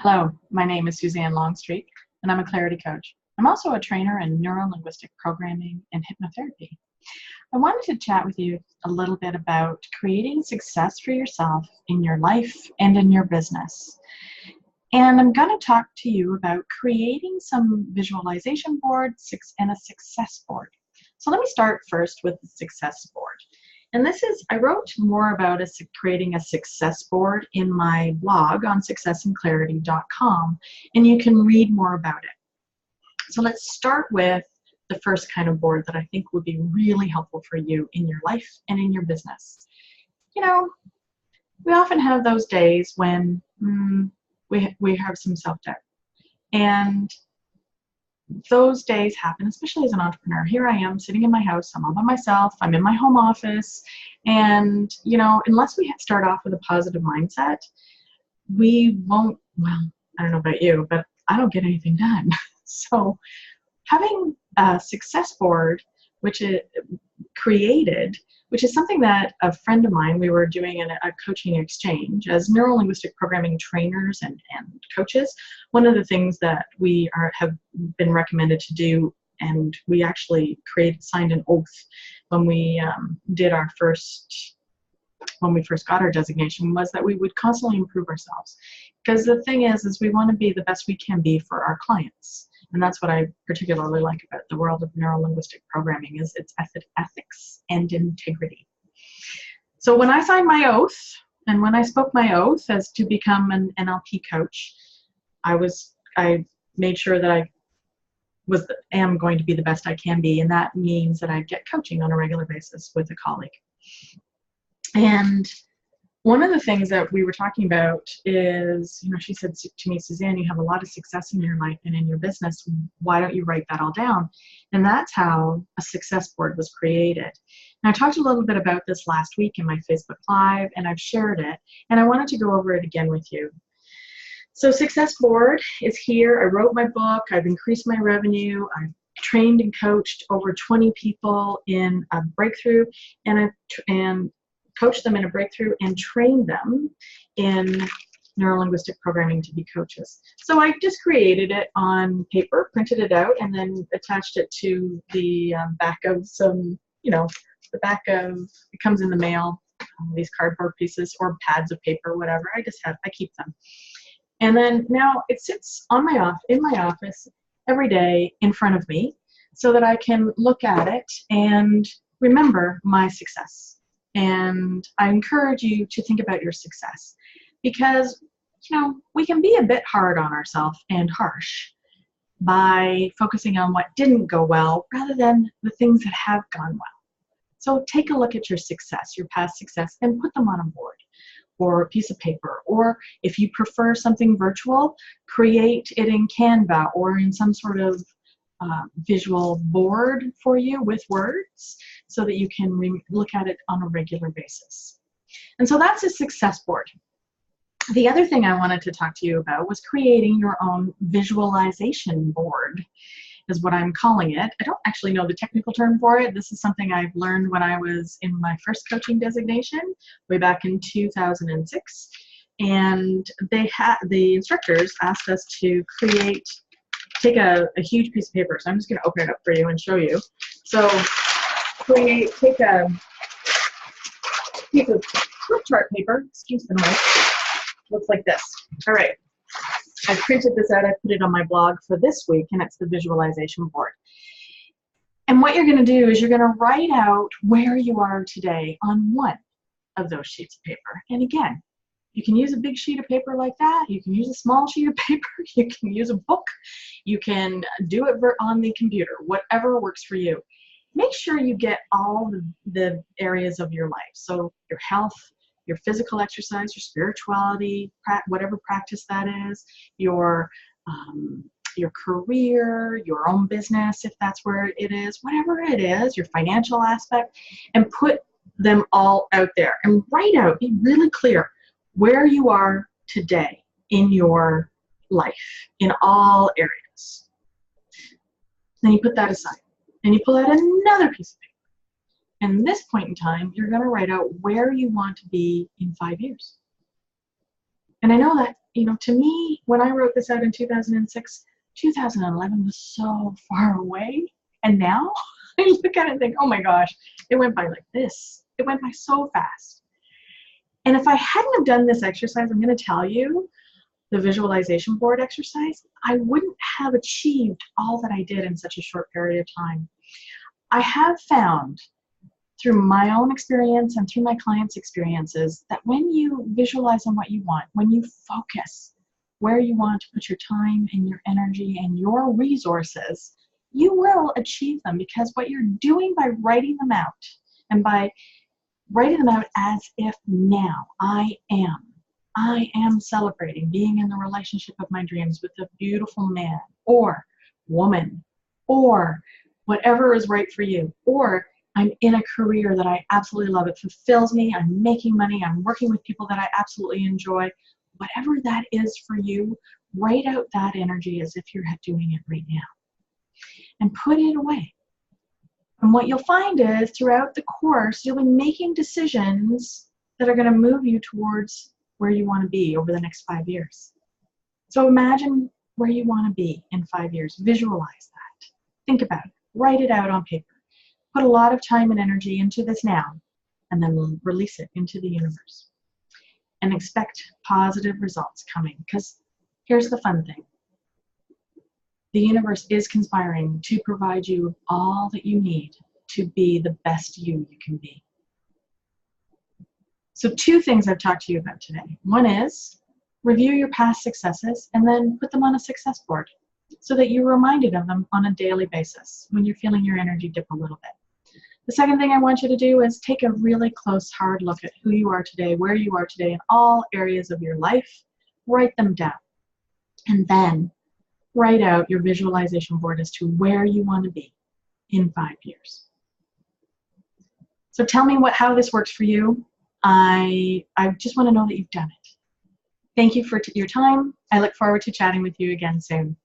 Hello, my name is Suzanne Longstreet, and I'm a Clarity Coach. I'm also a trainer in neuro-linguistic programming and hypnotherapy. I wanted to chat with you a little bit about creating success for yourself in your life and in your business. And I'm going to talk to you about creating some visualization boards and a success board. So let me start first with the success board. And I wrote more about creating a success board in my blog on successandclarity.com, and you can read more about it. So let's start with the first kind of board that I think would be really helpful for you in your life and in your business. You know, we often have those days when we have some self-doubt. And those days happen, especially as an entrepreneur. Here I am sitting in my house, I'm all by myself, I'm in my home office, and unless we start off with a positive mindset, we won't, well, I don't know about you, but I don't get anything done. So having a success board, which is created, which is something that a friend of mine, we were doing a coaching exchange as neuro-linguistic programming trainers and coaches. One of the things that we have been recommended to do, and we actually signed an oath when we when we first got our designation, was that we would constantly improve ourselves. Because the thing is we want to be the best we can be for our clients. And that's what I particularly like about the world of neuro-linguistic programming, is its ethics and integrity. So when I signed my oath, and when I spoke my oath as to become an NLP coach, I made sure that I am going to be the best I can be, and that means that I get coaching on a regular basis with a colleague. And one of the things that we were talking about is, she said to me, Suzanne, you have a lot of success in your life and in your business. Why don't you write that all down? And that's how a success board was created. And I talked a little bit about this last week in my Facebook Live, and I've shared it, and I wanted to go over it again with you. So Success Board is here. I wrote my book. I've increased my revenue. I've trained and coached over 20 people in a breakthrough, and coach them in a breakthrough and train them in neuro-linguistic programming to be coaches. So I just created it on paper, printed it out, and then attached it to the back of it comes in the mail, these cardboard pieces or pads of paper, whatever. I keep them. And then now it sits in my office every day in front of me so that I can look at it and remember my success. And I encourage you to think about your success, because we can be a bit hard on ourselves and harsh by focusing on what didn't go well rather than the things that have gone well. So take a look at your success, your past success, and put them on a board or a piece of paper, or if you prefer something virtual, create it in Canva or in some sort of visual board for you with words so that you can look at it on a regular basis. And so that's a success board. The other thing I wanted to talk to you about was creating your own visualization board, is what I'm calling it. I don't actually know the technical term for it. This is something I've learned when I was in my first coaching designation way back in 2006. And the instructors asked us to take a huge piece of paper. So I'm just going to open it up for you and show you. So take a piece of flip chart paper, excuse the noise, looks like this. All right, I printed this out, I put it on my blog for this week, and it's the visualization board. And what you're going to do is you're going to write out where you are today on one of those sheets of paper. And again, you can use a big sheet of paper like that. You can use a small sheet of paper. You can use a book. You can do it on the computer, whatever works for you. Make sure you get all the areas of your life. So your health, your physical exercise, your spirituality, whatever practice that is, your career, your own business, if that's where it is, whatever it is, your financial aspect, and put them all out there and write out, be really clear where you are today in your life, in all areas. Then you put that aside, and you pull out another piece of paper. And at this point in time, you're going to write out where you want to be in 5 years. And I know that, to me, when I wrote this out in 2006, 2011 was so far away. And now I look at it and think, oh my gosh, it went by like this. It went by so fast. And if I hadn't have done this exercise, I'm going to tell you, the visualization board exercise, I wouldn't have achieved all that I did in such a short period of time. I have found through my own experience and through my clients' experiences that when you visualize on what you want, when you focus where you want to put your time and your energy and your resources, you will achieve them, because what you're doing by writing them out, and by writing them out as if now I am celebrating being in the relationship of my dreams with a beautiful man or woman, or whatever is right for you, or I'm in a career that I absolutely love, it fulfills me, I'm making money, I'm working with people that I absolutely enjoy. Whatever that is for you, write out that energy as if you're doing it right now. And put it away. And what you'll find is throughout the course, you'll be making decisions that are going to move you towards where you want to be over the next 5 years. So imagine where you want to be in 5 years. Visualize that. Think about it. Write it out on paper. Put a lot of time and energy into this now, and then release it into the universe. And expect positive results coming, because here's the fun thing. The universe is conspiring to provide you all that you need to be the best you can be. So 2 things I've talked to you about today. One is review your past successes and then put them on a success board so that you're reminded of them on a daily basis when you're feeling your energy dip a little bit. The second thing I want you to do is take a really close, hard look at who you are today, where you are today in all areas of your life. Write them down. And then write out your visualization board as to where you want to be in 5 years. So tell me how this works for you. I just want to know that you've done it. Thank you for your time. I look forward to chatting with you again soon.